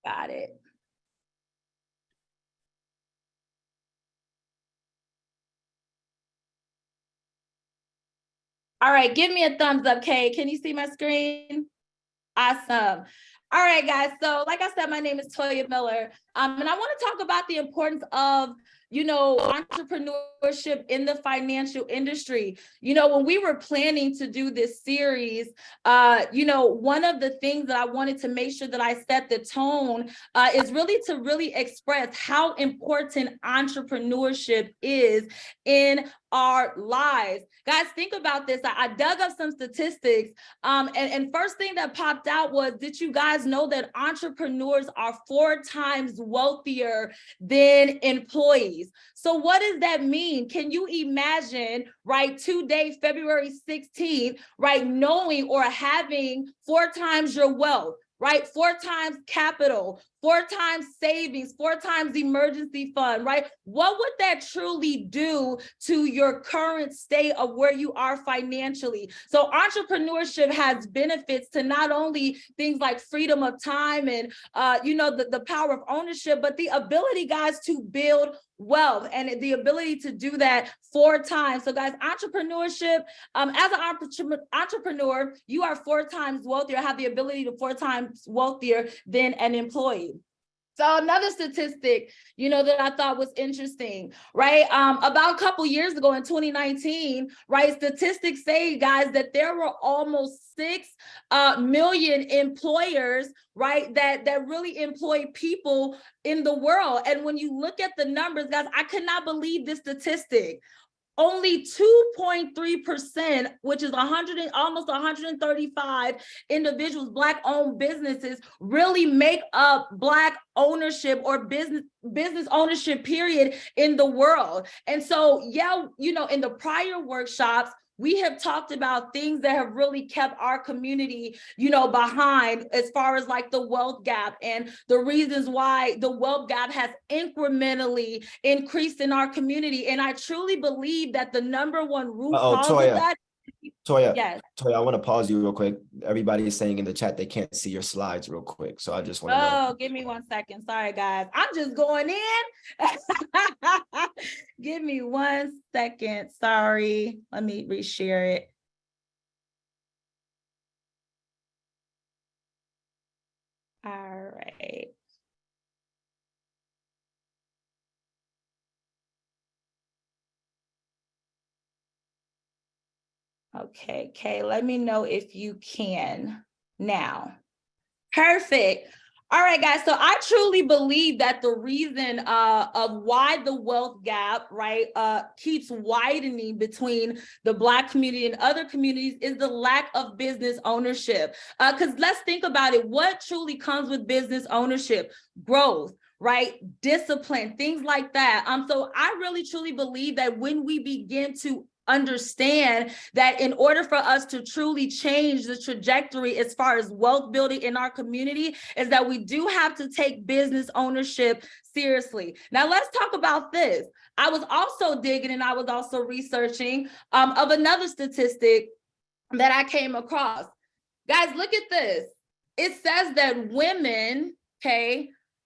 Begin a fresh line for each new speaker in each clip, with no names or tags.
Got it. All right, give me a thumbs up, Kay. Can you see my screen? Awesome. All right, guys. So like I said, my name is Toya Miller. And I want to talk about the importance of, entrepreneurship in the financial industry. When we were planning to do this series, one of the things that I wanted to make sure that I set the tone is really to really express how important entrepreneurship is in our lives. Guys, think about this. I dug up some statistics, and first thing that popped out was, did you guys know that entrepreneurs are 4 times wealthier than employees? So what does that mean? Can you imagine, right, today, February 16th, right, knowing or having 4 times your wealth? Right? 4 times capital, 4 times savings, 4 times emergency fund, right? What would that truly do to your current state of where you are financially? So entrepreneurship has benefits to not only things like freedom of time and, the power of ownership, but the ability, guys, to build wealth and the ability to do that 4 times. So guys, entrepreneurship, as an entrepreneur, you are 4 times wealthier, have the ability to 4 times wealthier than an employee. So another statistic, that I thought was interesting, right? About a couple years ago in 2019, right, statistics say, guys, that there were almost 6 million employers, right, that really employ people in the world. And when you look at the numbers, guys, I could not believe this statistic. Only 2.3%, which is almost 135 individuals, Black-owned businesses, really make up Black ownership or business ownership, period, in the world. And so, in the prior workshops, we have talked about things that have really kept our community, behind, as far as like the wealth gap and the reasons why the wealth gap has incrementally increased in our community. And I truly believe that the number one root cause of that.
Toya,
yes.
Toya, I want to pause you real quick. Everybody is saying in the chat they can't see your slides real quick. So I just want to know.
Oh, give me 1 second. Sorry, guys. I'm just going in. Give me 1 second. Sorry. Let me reshare it. All right. Okay, let me know if you can now. Perfect. All right, guys. So I truly believe that the reason of why the wealth gap, right, keeps widening between the Black community and other communities is the lack of business ownership. Because let's think about it. What truly comes with business ownership? Growth, right? Discipline, things like that. So I really truly believe that when we begin to understand that in order for us to truly change the trajectory as far as wealth building in our community, is that we do have to take business ownership seriously. Now let's talk about this. I was also digging and I was also researching of another statistic that I came across. Guys, look at this. It says that women,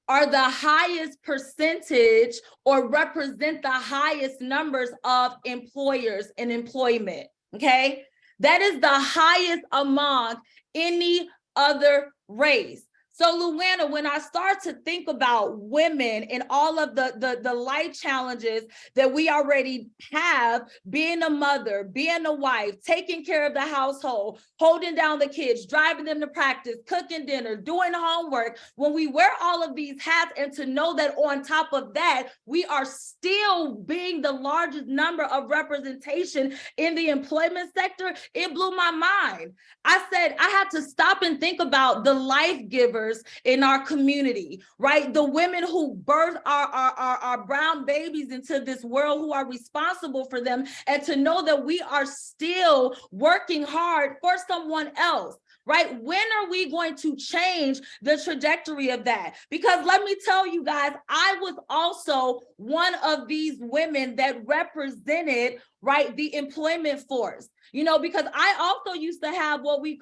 are the highest percentage or represent the highest numbers of employers in employment, okay? That is the highest among any other race. So Luana, when I start to think about women and all of the life challenges that we already have, being a mother, being a wife, taking care of the household, holding down the kids, driving them to practice, cooking dinner, doing homework, when we wear all of these hats and to know that on top of that, we are still being the largest number of representation in the employment sector, it blew my mind. I said, I had to stop and think about the life givers in our community, right? The women who birth our brown babies into this world, who are responsible for them, and to know that we are still working hard for someone else. Right? When are we going to change the trajectory of that? Because let me tell you guys, I was also one of these women that represented, right, the employment force, because I also used to have what we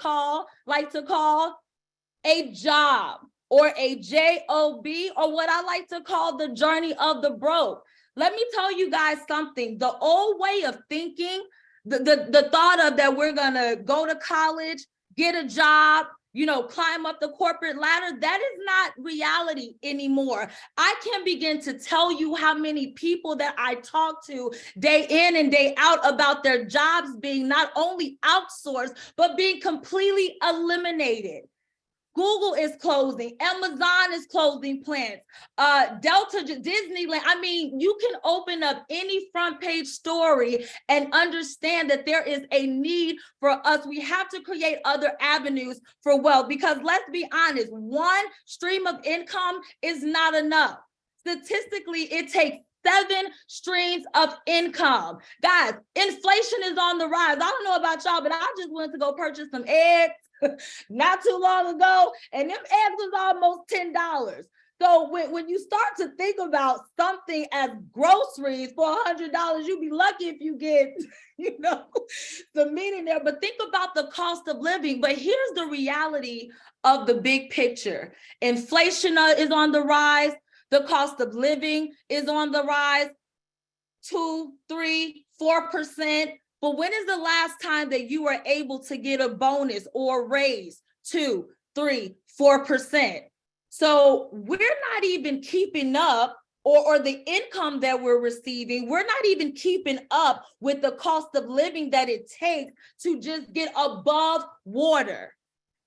like to call a job. or a JOB, or what I like to call the journey of the broke. Let me tell you guys something. The old way of thinking, the thought of that we're gonna go to college, get a job, climb up the corporate ladder, that is not reality anymore. I can begin to tell you how many people that I talk to day in and day out about their jobs being not only outsourced, but being completely eliminated. Google is closing. Amazon is closing plants. Delta, Disneyland. I mean, you can open up any front page story and understand that there is a need for us. We have to create other avenues for wealth, because let's be honest, one stream of income is not enough. Statistically, it takes 7 streams of income. Guys, inflation is on the rise. I don't know about y'all, but I just went to go purchase some eggs not too long ago, and them eggs was almost $10. So when you start to think about something as groceries for $100, you'd be lucky if you get, some meat in there. But think about the cost of living. But here's the reality of the big picture. Inflation is on the rise. The cost of living is on the rise, 2, 3, 4%. But when is the last time that you were able to get a bonus or a raise? 2, 3, 4%. So we're not even keeping up, or the income that we're receiving, we're not even keeping up with the cost of living that it takes to just get above water.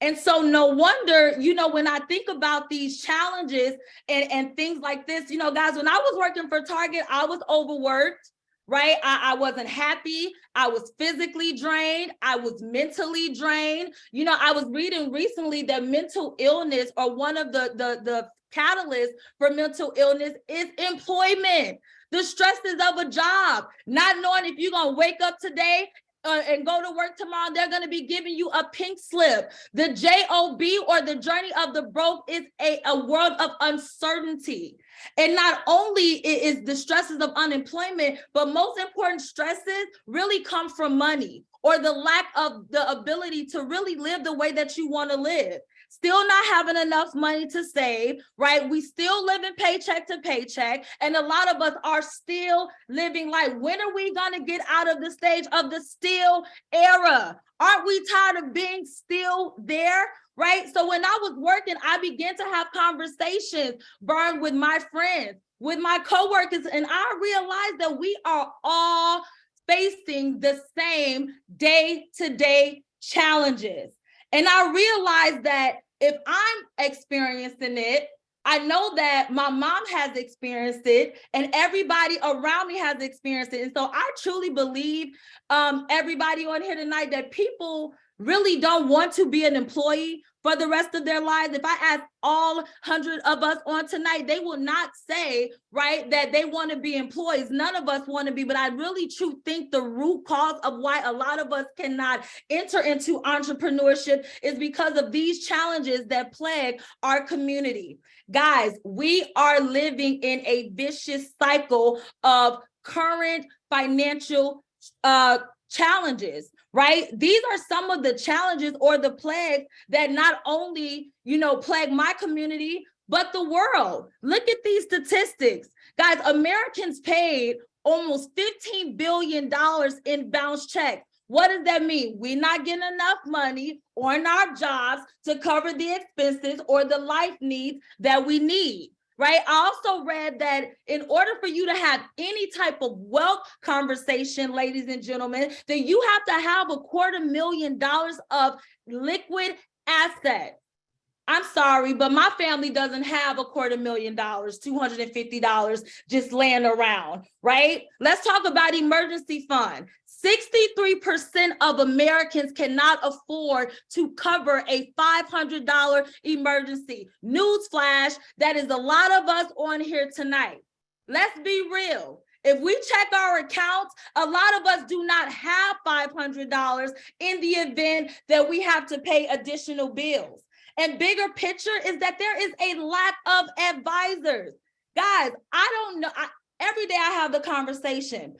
And so no wonder, when I think about these challenges and things like this, guys, when I was working for Target, I was overworked. Right? I wasn't happy. I was physically drained. I was mentally drained. I was reading recently that mental illness, or one of the catalysts for mental illness, is employment. The stresses of a job, not knowing if you're going to wake up today and go to work tomorrow, they're going to be giving you a pink slip. The JOB, or the journey of the broke, is a world of uncertainty. And not only is the stresses of unemployment, but most important stresses really come from money, or the lack of the ability to really live the way that you want to live. Still not having enough money to save, right? We still living paycheck to paycheck. And a lot of us are still living life. When are we going to get out of the stage of the still era? Aren't we tired of being still there? Right? So when I was working, I began to have conversations, Burn, with my friends, with my coworkers, and I realized that we are all facing the same day-to-day challenges. And I realized that if I'm experiencing it, I know that my mom has experienced it, and everybody around me has experienced it. And so I truly believe, everybody on here tonight, that people really don't want to be an employee for the rest of their lives. If I ask all 100 of us on tonight, they will not say, right, that they want to be employees. None of us want to be, but I really truly think the root cause of why a lot of us cannot enter into entrepreneurship is because of these challenges that plague our community. Guys, we are living in a vicious cycle of current financial challenges, right? These are some of the challenges, or the plagues, that not only, plague my community, but the world. Look at these statistics. Guys, Americans paid almost $15 billion in bounce checks. What does that mean? We're not getting enough money on our jobs to cover the expenses or the life needs that we need. Right? I also read that in order for you to have any type of wealth conversation, ladies and gentlemen, that you have to have $250,000 of liquid assets. I'm sorry, but my family doesn't have $250,000, $250 just laying around, right? Let's talk about emergency fund. 63% of Americans cannot afford to cover a $500 emergency. Newsflash, that is a lot of us on here tonight. Let's be real. If we check our accounts, a lot of us do not have $500 in the event that we have to pay additional bills. And bigger picture is that there is a lack of advisors. Guys, I don't know. Every day I have the conversation.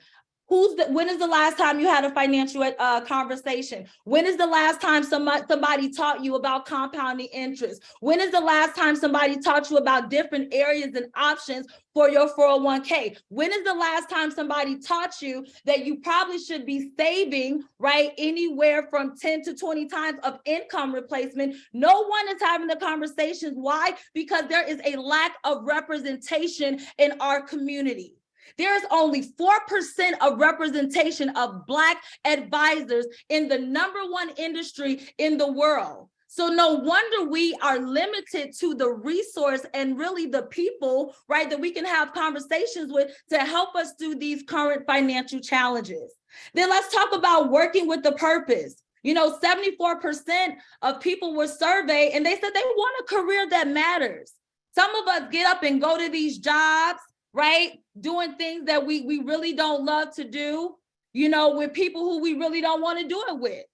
When is the last time you had a financial conversation? When is the last time somebody taught you about compounding interest? When is the last time somebody taught you about different areas and options for your 401k? When is the last time somebody taught you that you probably should be saving, right, anywhere from 10 to 20 times of income replacement? No one is having the conversations. Why? Because there is a lack of representation in our community. There's only 4% of representation of Black advisors in the #1 industry in the world. So no wonder we are limited to the resource and really the people, right, that we can have conversations with to help us through these current financial challenges. Then let's talk about working with the purpose. 74% of people were surveyed and they said they want a career that matters. Some of us get up and go to these jobs, right? Doing things that we really don't love to do, with people who we really don't want to do it with.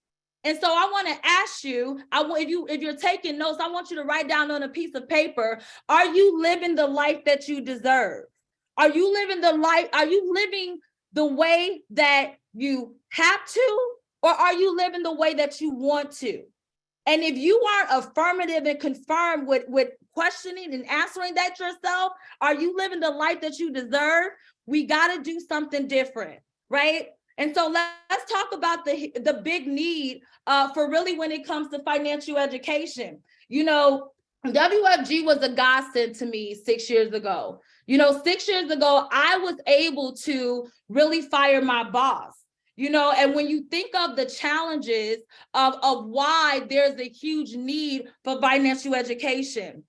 And so I want to ask you, if you're taking notes, I want you to write down on a piece of paper, are you living the life that you deserve? Are you living the way that you have to, or are you living the way that you want to? And if you aren't affirmative and confirmed with questioning and answering that yourself, are you living the life that you deserve? We got to do something different, right? And so let's talk about the big need for really when it comes to financial education. WFG was a godsend to me 6 years ago. 6 years ago, I was able to really fire my boss. And when you think of the challenges of why there's a huge need for financial education,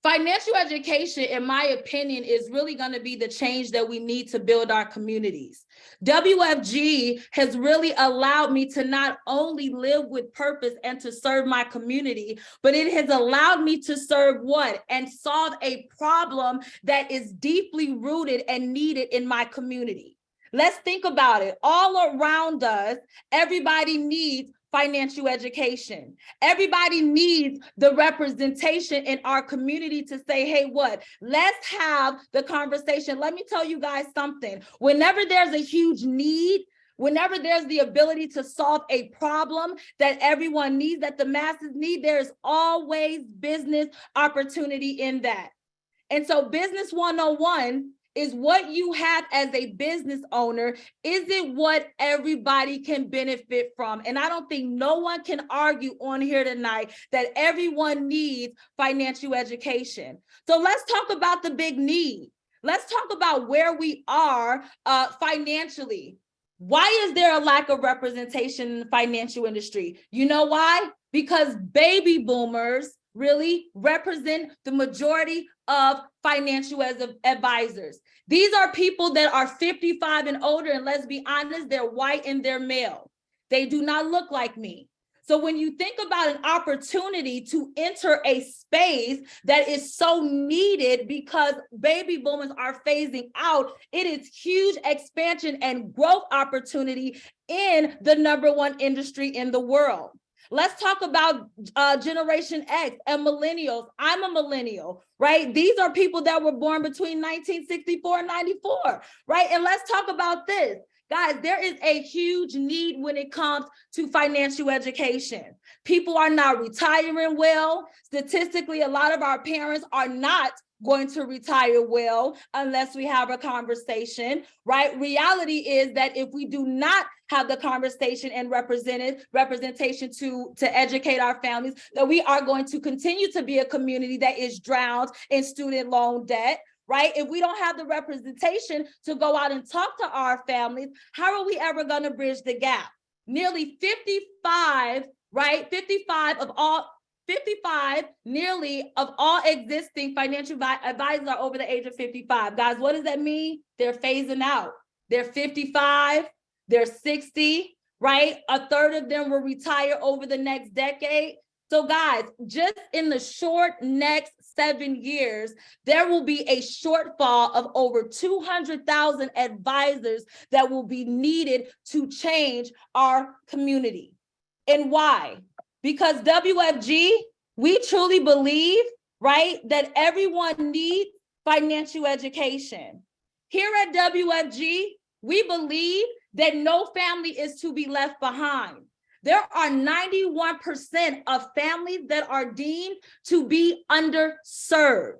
financial education, in my opinion, is really going to be the change that we need to build our communities. WFG has really allowed me to not only live with purpose and to serve my community, but it has allowed me to serve what? And solve a problem that is deeply rooted and needed in my community. Let's think about it. All around us, everybody needs financial education. Everybody needs the representation in our community to say, hey, let's have the conversation. Let me tell you guys something. Whenever there's a huge need, whenever there's the ability to solve a problem that everyone needs, that the masses need, there's always business opportunity in that. And so Business 101 is what you have as a business owner. Is it what everybody can benefit from? And I don't think no one can argue on here tonight that everyone needs financial education. So let's talk about the big need. Let's talk about where we are financially. Why is there a lack of representation in the financial industry? You know why? Because baby boomers really represent the majority of financial advisors. These are people that are 55 and older, and let's be honest, they're white and they're male. They do not look like me. So when you think about an opportunity to enter a space that is so needed because baby boomers are phasing out, it is huge expansion and growth opportunity in the #1 industry in the world. Let's talk about Generation X and millennials. I'm a millennial, right? These are people that were born between 1964 and 94, right? And let's talk about this. Guys, there is a huge need when it comes to financial education. People are not retiring well. Statistically, a lot of our parents are not going to retire well unless we have a conversation, right? Reality is that if we do not have the conversation and representation to educate our families, that we are going to continue to be a community that is drowned in student loan debt, right? If we don't have the representation to go out and talk to our families, how are we ever going to bridge the gap? Nearly 55, right? 55 nearly of all existing financial advisors are over the age of 55. Guys, what does that mean? They're phasing out. They're 55, they're 60, right? A third of them will retire over the next decade. So guys, just in the short next 7 years, there will be a shortfall of over 200,000 advisors that will be needed to change our community. And why? Because WFG, we truly believe, right, that everyone needs financial education. Here at WFG, We believe that no family is to be left behind. There are 91% of families that are deemed to be underserved.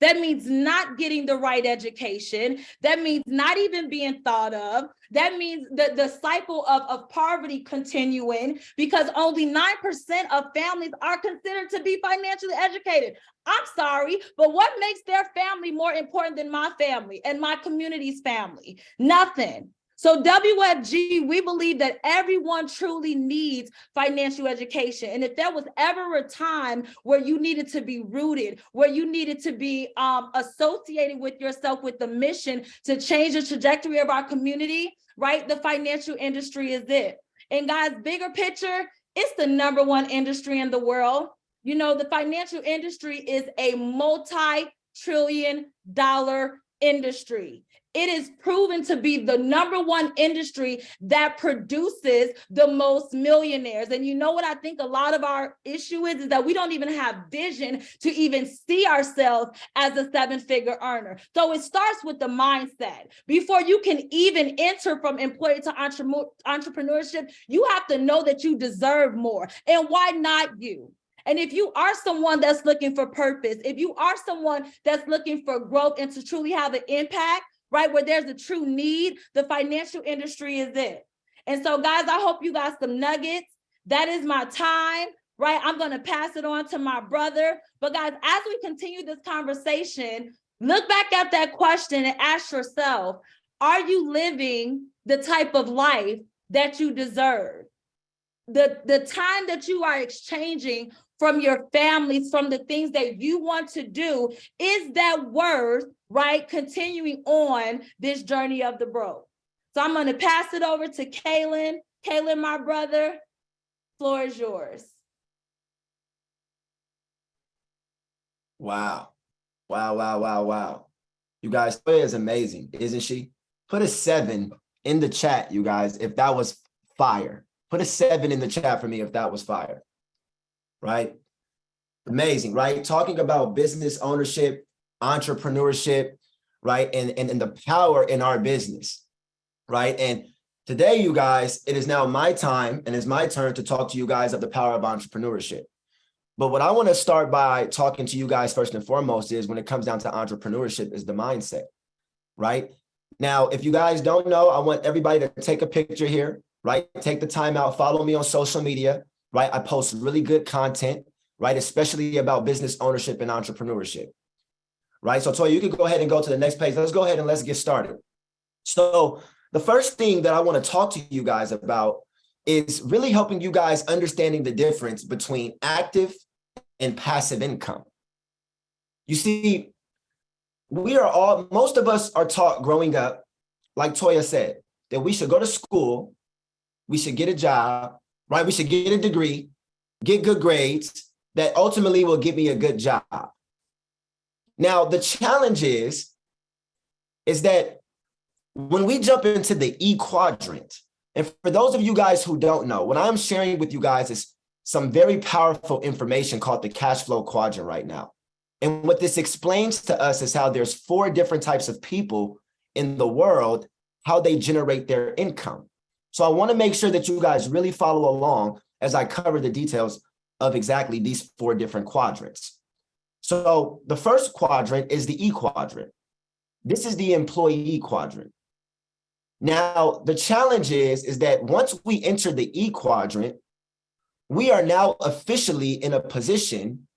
That means not getting the right education. That means not even being thought of. That means the cycle of poverty continuing, because only 9% of families are considered to be financially educated. I'm sorry, but what makes their family more important than my family and my community's family? Nothing. So WFG, we believe that everyone truly needs financial education. And if there was ever a time where you needed to be rooted, where you needed to be associated with yourself with the mission to change the trajectory of our community, right? The financial industry is it. And guys, bigger picture, it's the #1 industry in the world. You know, the financial industry is a multi-trillion-dollar industry. It is proven to be the #1 industry that produces the most millionaires. And you know what I think a lot of our issue is that we don't even have vision to even see ourselves as a 7-figure earner. So it starts with the mindset. Before you can even enter from employee to entrepreneurship, you have to know that you deserve more. And why not you? And if you are someone that's looking for purpose, if you are someone that's looking for growth and to truly have an impact, right, where there's a true need, the financial industry is it. And so, guys, I hope you got some nuggets. That is my time, right? I'm going to pass it on to my brother. But guys, as we continue this conversation, look back at that question and ask yourself, are you living the type of life that you deserve? The time that you are exchanging from your families, from the things that you want to do, is that worth, right, continuing on this journey of the broke? So I'm going to pass it over to Kaylin. Kaylin, my brother, floor is yours.
Wow. Wow. You guys, Toya is amazing, isn't she? Put a 7 in the chat, you guys, if that was fire. Put a 7 in the chat for me if that was fire. Right? Amazing, right? Talking about business ownership, entrepreneurship, right? And the power in our business, right? And today, you guys, it is now my time and it's my turn to talk to you guys of the power of entrepreneurship. But what I want to start by talking to you guys first and foremost is when it comes down to entrepreneurship is the mindset, right? Now, if you guys don't know, I want everybody to take a picture here, right? Take the time out, follow me on social media, right? I post really good content, right? Especially about business ownership and entrepreneurship, right? So Toya, you can go ahead and go to the next page. Let's go ahead and let's get started. So the first thing that I want to talk to you guys about is really helping you guys understanding the difference between active and passive income. You see, most of us are taught growing up, like Toya said, that we should go to school, we should get a job, right? We should get a degree, get good grades, that ultimately will give me a good job. Now, the challenge is that when we jump into the E quadrant, and for those of you guys who don't know, what I'm sharing with you guys is some very powerful information called the cash flow quadrant right now. And what this explains to us is how there's 4 different types of people in the world, how they generate their income. So I want to make sure that you guys really follow along as I cover the details of exactly these 4 different quadrants. So the first quadrant is the E quadrant. This is the employee quadrant. Now, the challenge is that once we enter the E quadrant, we are now officially in a position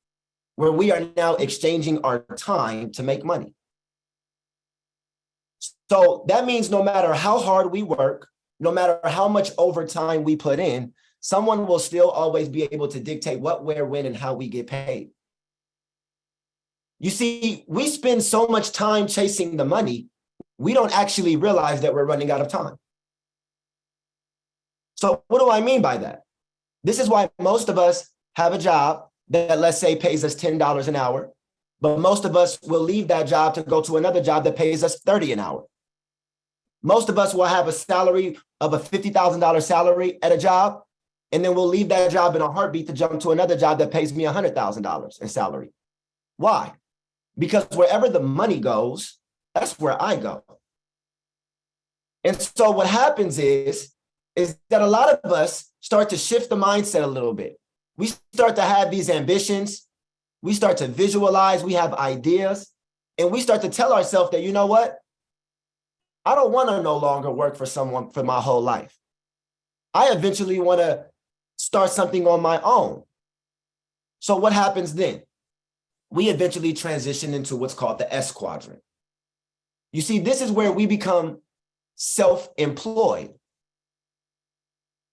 where we are now exchanging our time to make money. So that means no matter how hard we work, no matter how much overtime we put in, someone will still always be able to dictate what, where, when, and how we get paid. You see, we spend so much time chasing the money, we don't actually realize that we're running out of time. So what do I mean by that? This is why most of us have a job that, let's say, pays us $10 an hour, but most of us will leave that job to go to another job that pays us $30 an hour. Most of us will have a salary of a $50,000 salary at a job, and then we'll leave that job in a heartbeat to jump to another job that pays me $100,000 in salary. Why? Because wherever the money goes, that's where I go. And so what happens is that a lot of us start to shift the mindset a little bit. We start to have these ambitions. We start to visualize, we have ideas, and we start to tell ourselves that, you know what? I don't want to no longer work for someone for my whole life. I eventually want to start something on my own. So what happens then? We eventually transition into what's called the S quadrant. You see, this is where we become self-employed.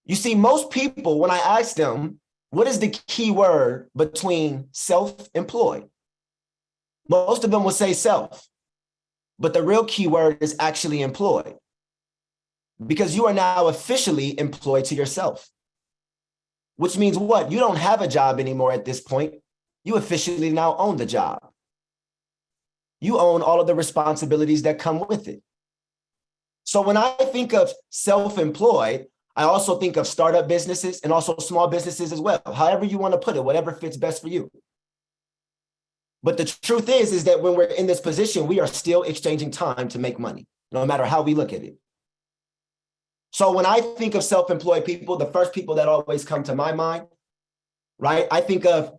You see, most people, when I ask them, what is the key word between self-employed? Most of them will say self, but the real key word is actually employed, because you are now officially employed to yourself, which means what? You don't have a job anymore at this point. You officially now own the job. You own all of the responsibilities that come with it. So when I think of self-employed, I also think of startup businesses and also small businesses as well. However you want to put it, whatever fits best for you. But the truth is that when we're in this position, we are still exchanging time to make money, no matter how we look at it. So when I think of self-employed people, the first people that always come to my mind, right? I think of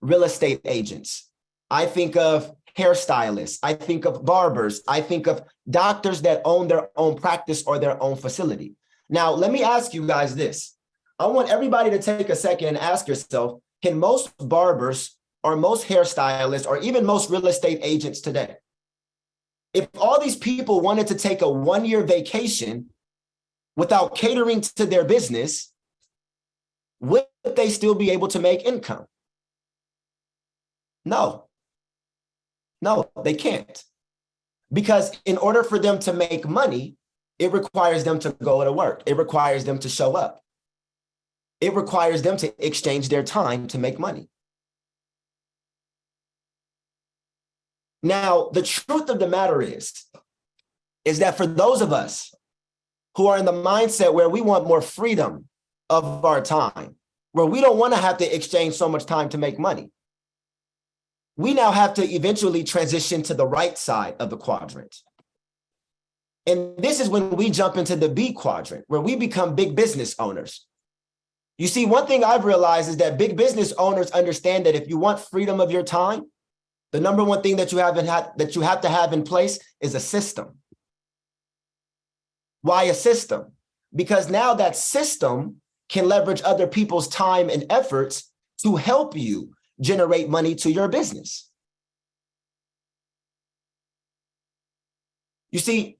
real estate agents. I think of hairstylists. I think of barbers. I think of doctors that own their own practice or their own facility. Now, let me ask you guys this. I want everybody to take a second and ask yourself, can most barbers or most hairstylists or even most real estate agents today, if all these people wanted to take a one-year vacation without catering to their business, would they still be able to make income? No, they can't. Because in order for them to make money, it requires them to go to work. It requires them to show up. It requires them to exchange their time to make money. Now, the truth of the matter is that for those of us who are in the mindset where we want more freedom of our time, where we don't want to have to exchange so much time to make money, we now have to eventually transition to the right side of the quadrant. And this is when we jump into the B quadrant, where we become big business owners. You see, one thing I've realized is that big business owners understand that if you want freedom of your time, the number one thing that you have to have in place is a system. Why a system? Because now that system can leverage other people's time and efforts to help you generate money to your business. You see,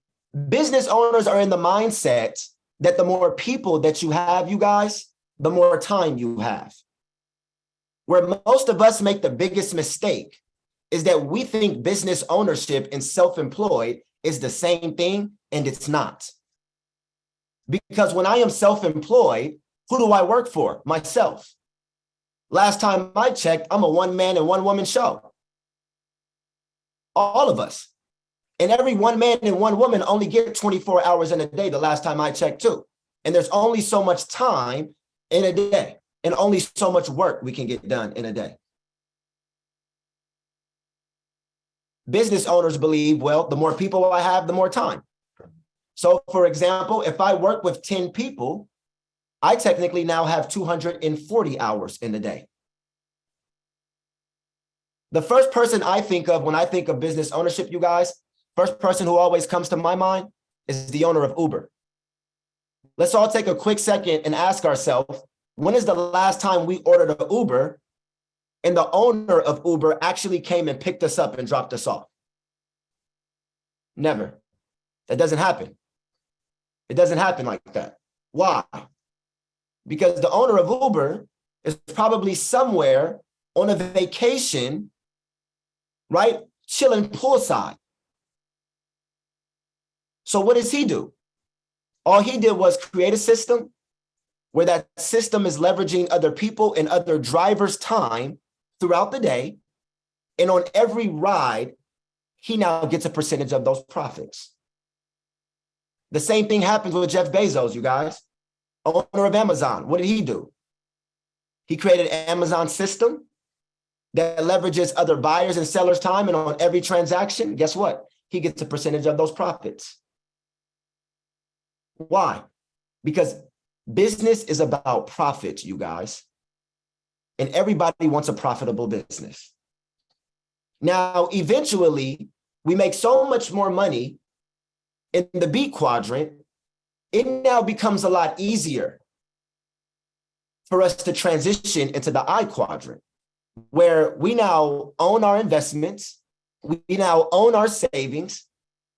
business owners are in the mindset that the more people that you have, you guys, the more time you have. Where most of us make the biggest mistake is that we think business ownership and self-employed is the same thing, and it's not. Because when I am self-employed, who do I work for? Myself. Last time I checked, I'm a one-man and one-woman show. All of us. And every one man and one woman only get 24 hours in a day, the last time I checked too. And there's only so much time in a day and only so much work we can get done in a day. Business owners believe, well, the more people I have, the more time. So for example, if I work with 10 people, I technically now have 240 hours in a day. The first person I think of when I think of business ownership, you guys, first person who always comes to my mind is the owner of Uber. Let's all take a quick second and ask ourselves, when is the last time we ordered an Uber and the owner of Uber actually came and picked us up and dropped us off? Never. That doesn't happen. It doesn't happen like that. Why? Because the owner of Uber is probably somewhere on a vacation, right? Chilling poolside. So what does he do? All he did was create a system where that system is leveraging other people and other drivers' time throughout the day. And on every ride, he now gets a percentage of those profits. The same thing happens with Jeff Bezos, you guys, owner of Amazon. What did he do? He created an Amazon system that leverages other buyers and sellers' time. And on every transaction, guess what? He gets a percentage of those profits. Why? Because business is about profit, you guys. And everybody wants a profitable business. Now, eventually, we make so much more money in the B quadrant, it now becomes a lot easier for us to transition into the I quadrant, where we now own our investments, we now own our savings,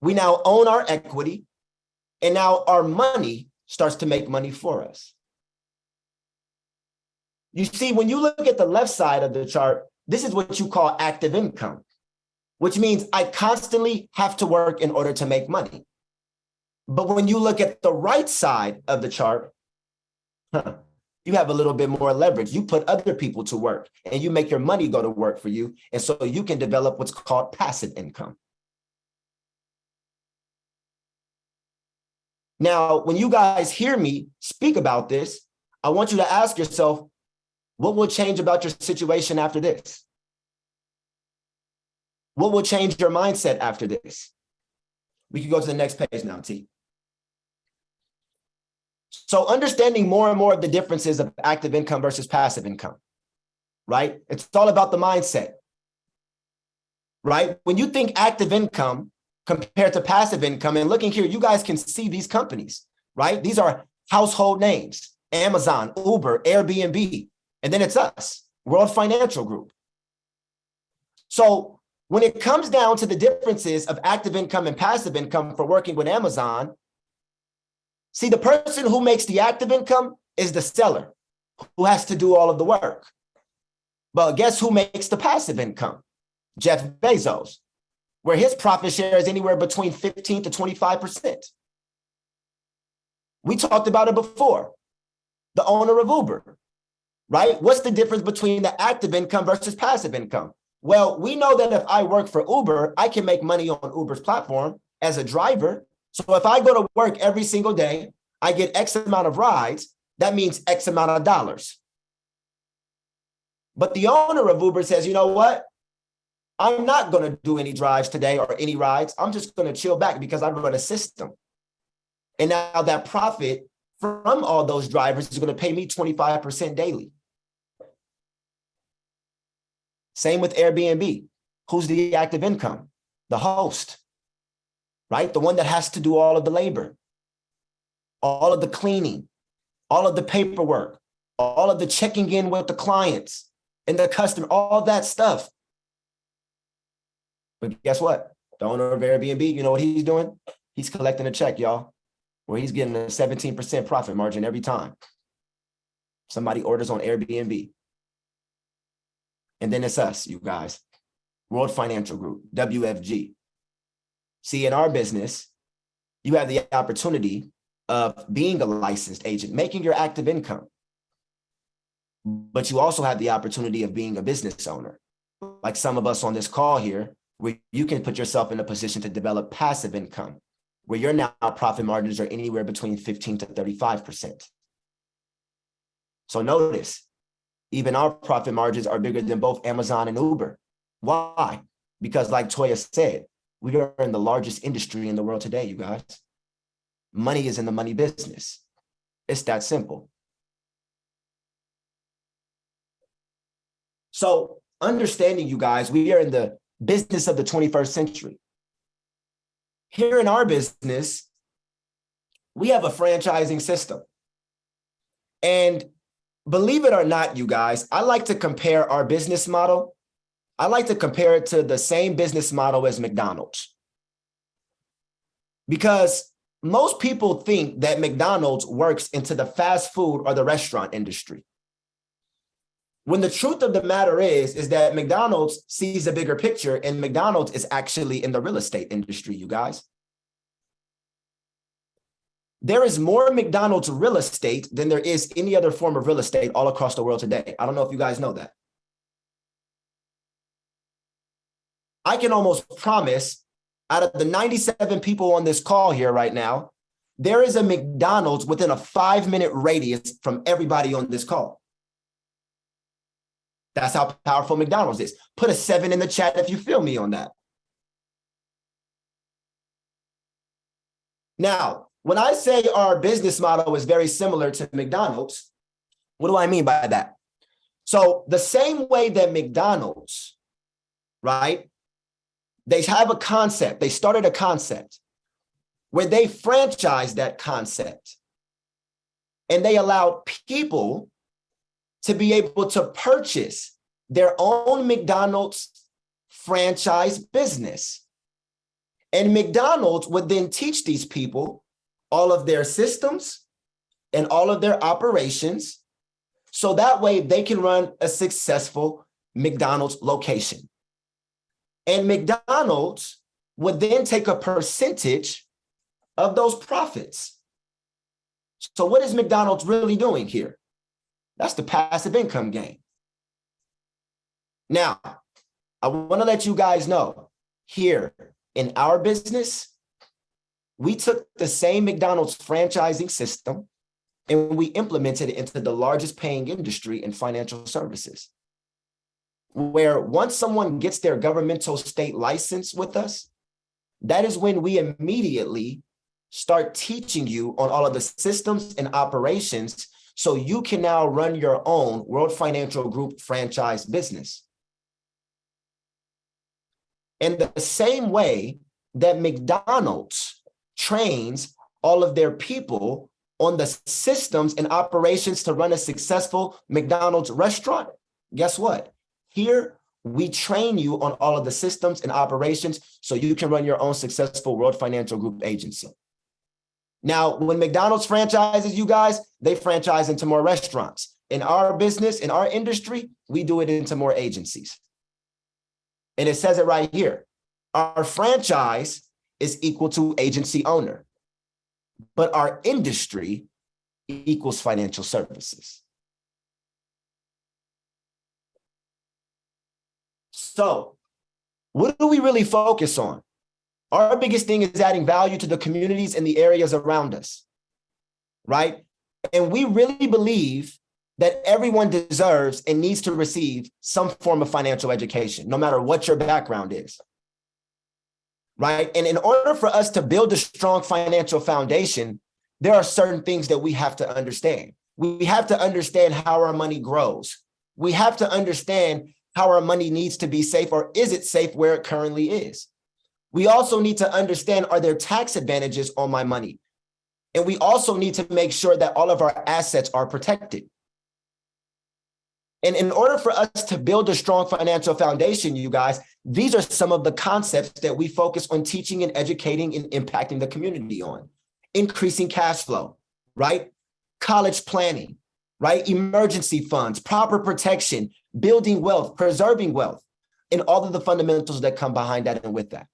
we now own our equity, and now our money starts to make money for us. You see, when you look at the left side of the chart, this is what you call active income, which means I constantly have to work in order to make money. But when you look at the right side of the chart, you have a little bit more leverage. You put other people to work and you make your money go to work for you. And so you can develop what's called passive income. Now, when you guys hear me speak about this, I want you to ask yourself, what will change about your situation after this? What will change your mindset after this? We can go to the next page now, T. So understanding more and more of the differences of active income versus passive income, right? It's all about the mindset, right? When you think active income compared to passive income, and looking here, you guys can see these companies, right? These are household names: Amazon, Uber, Airbnb, and then it's us, World Financial Group. So when it comes down to the differences of active income and passive income for working with Amazon, see, the person who makes the active income is the seller who has to do all of the work. But guess who makes the passive income? Jeff Bezos, where his profit share is anywhere between 15 to 25%. We talked about it before. The owner of Uber, right? What's the difference between the active income versus passive income? Well, we know that if I work for Uber, I can make money on Uber's platform as a driver. So if I go to work every single day, I get X amount of rides, that means X amount of dollars. But the owner of Uber says, you know what? I'm not going to do any drives today or any rides. I'm just going to chill back because I run a system. And now that profit from all those drivers is going to pay me 25% daily. Same with Airbnb. Who's the active income? The host, right? The one that has to do all of the labor, all of the cleaning, all of the paperwork, all of the checking in with the clients and the customer, all that stuff. But guess what? The owner of Airbnb, you know what he's doing? He's collecting a check, y'all, where he's getting a 17% profit margin every time somebody orders on Airbnb. And then it's us, you guys, World Financial Group, WFG. See, in our business, you have the opportunity of being a licensed agent, making your active income. But you also have the opportunity of being a business owner, like some of us on this call here, where you can put yourself in a position to develop passive income, where your now profit margins are anywhere between 15 to 35%. So notice, even our profit margins are bigger than both Amazon and Uber. Why? Because like Toya said, we are in the largest industry in the world today, you guys. Money is in the money business. It's that simple. So understanding, you guys, we are in the business of the 21st century. Here in our business, we have a franchising system. And believe it or not, you guys, I like to compare our business model. I like to compare it to the same business model as McDonald's. Because most people think that McDonald's works into the fast food or the restaurant industry. When the truth of the matter is that McDonald's sees a bigger picture, and McDonald's is actually in the real estate industry, you guys. There is more McDonald's real estate than there is any other form of real estate all across the world today. I don't know if you guys know that. I can almost promise, out of the 97 people on this call here right now, there is a McDonald's within a 5-minute radius from everybody on this call. That's how powerful McDonald's is. Put a 7 in the chat if you feel me on that. Now, when I say our business model is very similar to McDonald's, what do I mean by that? So the same way that McDonald's, right? They have a concept. They started a concept where they franchised that concept and they allowed people to be able to purchase their own McDonald's franchise business. And McDonald's would then teach these people all of their systems and all of their operations, so that way they can run a successful McDonald's location. And McDonald's would then take a percentage of those profits. So what is McDonald's really doing here? That's the passive income game. Now, I want to let you guys know here in our business, we took the same McDonald's franchising system and we implemented it into the largest paying industry in financial services, where once someone gets their governmental state license with us, that is when we immediately start teaching you on all of the systems and operations so you can now run your own World Financial Group franchise business. In the same way that McDonald's trains all of their people on the systems and operations to run a successful McDonald's restaurant, guess what? Here, we train you on all of the systems and operations so you can run your own successful World Financial Group agency. Now, when McDonald's franchises you guys, they franchise into more restaurants. In our business, in our industry, we do it into more agencies. And it says it right here. Our franchise is equal to agency owner, but our industry equals financial services. So what do we really focus on? Our biggest thing is adding value to the communities and the areas around us, right? And we really believe that everyone deserves and needs to receive some form of financial education, no matter what your background is, right? And in order for us to build a strong financial foundation, there are certain things that we have to understand. We have to understand how our money grows. We have to understand how our money needs to be safe, or is it safe where it currently is? We also need to understand, are there tax advantages on my money? And we also need to make sure that all of our assets are protected. And in order for us to build a strong financial foundation, you guys, these are some of the concepts that we focus on teaching and educating and impacting the community on. Increasing cash flow, right? College planning, right? Emergency funds, proper protection, building wealth, preserving wealth, and all of the fundamentals that come behind that and with that.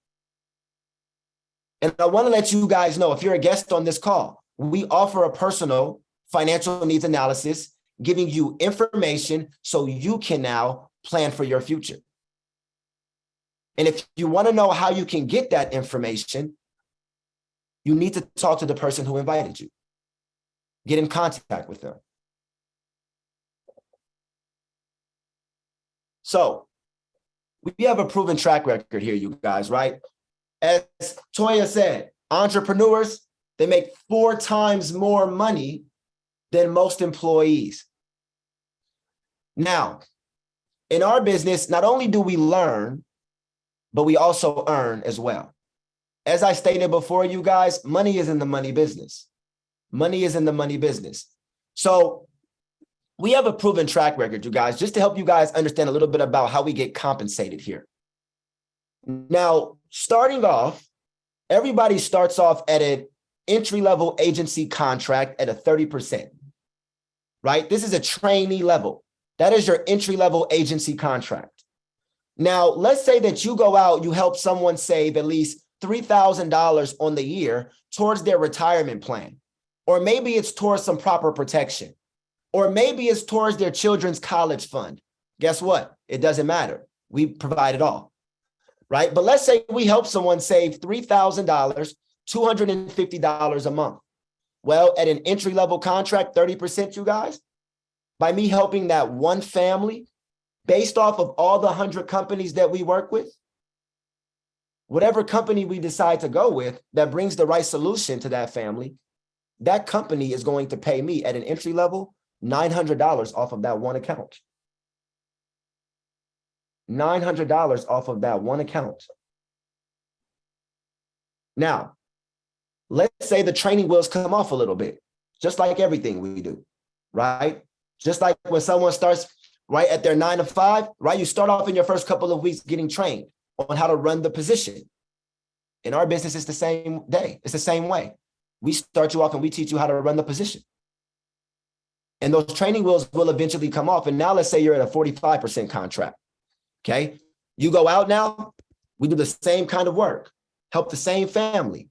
And I want to let you guys know, if you're a guest on this call, we offer a personal financial needs analysis, giving you information so you can now plan for your future. And if you want to know how you can get that information, you need to talk to the person who invited you. Get in contact with them. So we have a proven track record here, you guys, right? As Toya said, entrepreneurs, they make 4 times more money than most employees. Now, in our business, not only do we learn, but we also earn as well. As I stated before, you guys, money is in the money business. Money is in the money business. So we have a proven track record, you guys, just to help you guys understand a little bit about how we get compensated here. Now, starting off, everybody starts off at an entry-level agency contract at a 30%, right? This is a trainee level. That is your entry-level agency contract. Now, let's say that you go out, you help someone save at least $3,000 on the year towards their retirement plan, or maybe it's towards some proper protection, or maybe it's towards their children's college fund. Guess what? It doesn't matter. We provide it all, right? But let's say we help someone save $3,000, $250 a month. Well, at an entry-level contract, 30%, you guys, by me helping that one family, based off of all the 100 companies that we work with, Whatever company we decide to go with that brings the right solution to that family, that company is going to pay me at an entry level $900 off of that one account. $900 off of that one account. Now, let's say the training wheels come off a little bit, just like everything we do, right? Just like when someone starts right at their 9 to 5, right? You start off in your first couple of weeks getting trained on how to run the position. In our business, it's the same day. It's the same way. We start you off and we teach you how to run the position. And those training wheels will eventually come off. And now let's say you're at a 45% contract. Okay. You go out now, we do the same kind of work, help the same family.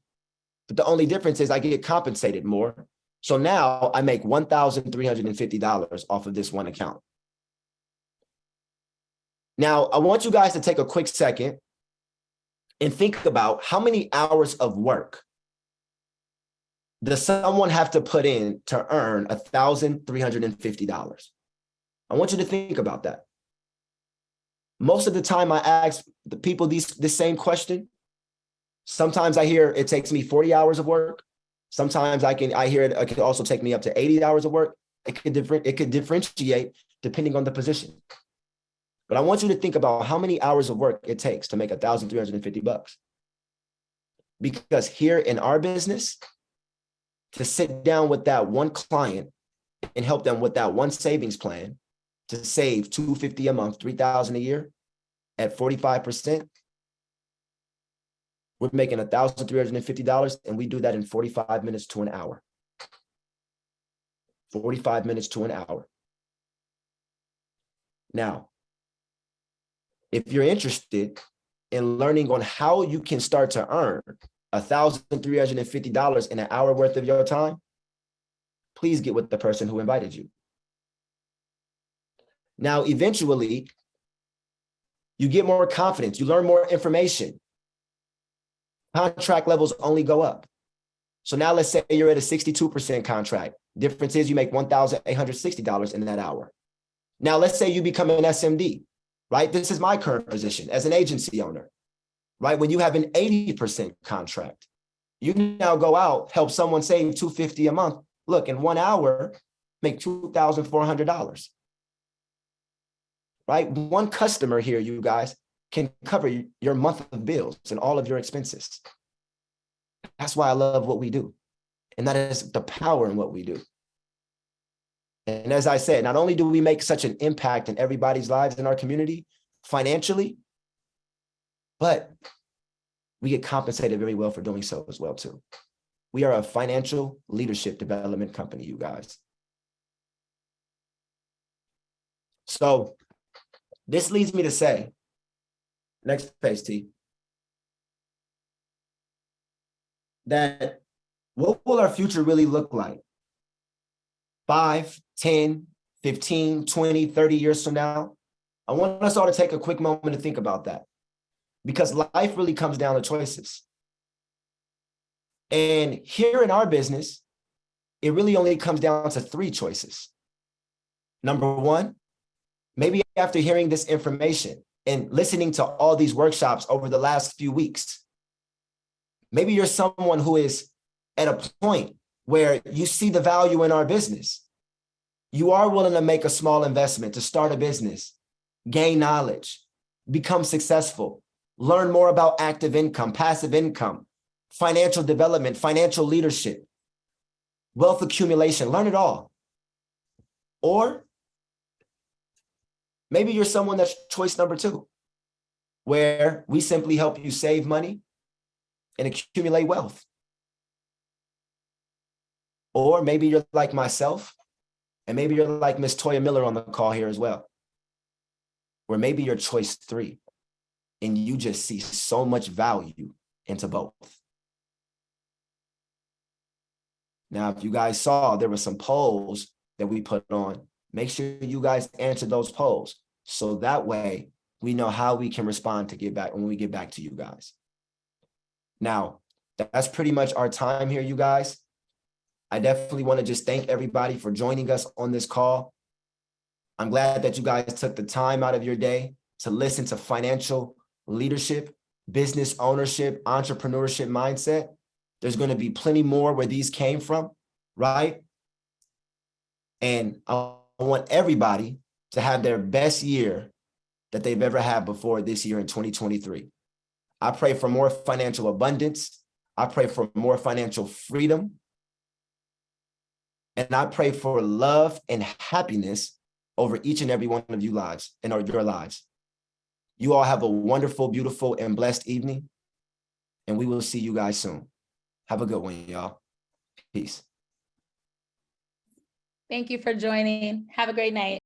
But the only difference is I get compensated more. So now I make $1,350 off of this one account. Now, I want you guys to take a quick second and think about how many hours of work does someone have to put in to earn $1,350? I want you to think about that. Most of the time I ask the people this same question. Sometimes I hear it takes me 40 hours of work. Sometimes I hear it could also take me up to 80 hours of work. It could differentiate depending on the position. But I want you to think about how many hours of work it takes to make $1,350. Because here in our business, to sit down with that one client and help them with that one savings plan to save $250 a month, $3,000 a year at 45%, we're making $1,350, and we do that in 45 minutes to an hour. 45 minutes to an hour. Now, if you're interested in learning on how you can start to earn $1,350 in an hour worth of your time, please get with the person who invited you. Now, eventually, you get more confidence, you learn more information. Contract levels only go up. So now let's say you're at a 62% contract. Difference is you make $1,860 in that hour. Now let's say you become an SMD, right? This is my current position as an agency owner, right? When you have an 80% contract, you can now go out, help someone save $250 a month. Look, in 1 hour, make $2,400, right? One customer here, you guys, can cover your month of bills and all of your expenses. That's why I love what we do. And that is the power in what we do. And as I said, not only do we make such an impact in everybody's lives in our community financially, but we get compensated very well for doing so as well, too. We are a financial leadership development company, you guys. So this leads me to say, next page, T, that what will our future really look like? 5, 10, 15, 20, 30 years from now? I want us all to take a quick moment to think about that, because life really comes down to choices. And here in our business, it really only comes down to 3 choices. Number 1, maybe after hearing this information and listening to all these workshops over the last few weeks, maybe you're someone who is at a point where you see the value in our business. You are willing to make a small investment to start a business, gain knowledge, become successful, learn more about active income, passive income, financial development, financial leadership, wealth accumulation, learn it all. Or maybe you're someone that's choice number 2, where we simply help you save money and accumulate wealth. Or maybe you're like myself, and maybe you're like Miss Toya Miller on the call here as well, where maybe you're choice 3, and you just see so much value into both. Now, if you guys saw, there were some polls that we put on. Make sure you guys answer those polls, so that way we know how we can respond to get back when we get back to you guys. Now, that's pretty much our time here, you guys. I definitely want to just thank everybody for joining us on this call. I'm glad that you guys took the time out of your day to listen to financial leadership business ownership, entrepreneurship mindset. There's going to be plenty more where these came from, right? And I want everybody to have their best year that they've ever had before this year in 2023. I pray for more financial abundance. I pray for more financial freedom. And I pray for love and happiness over each and every one of you lives and your lives. You all have a wonderful, beautiful, and blessed evening. And we will see you guys soon. Have a good one, y'all. Peace.
Thank you for joining. Have a great night.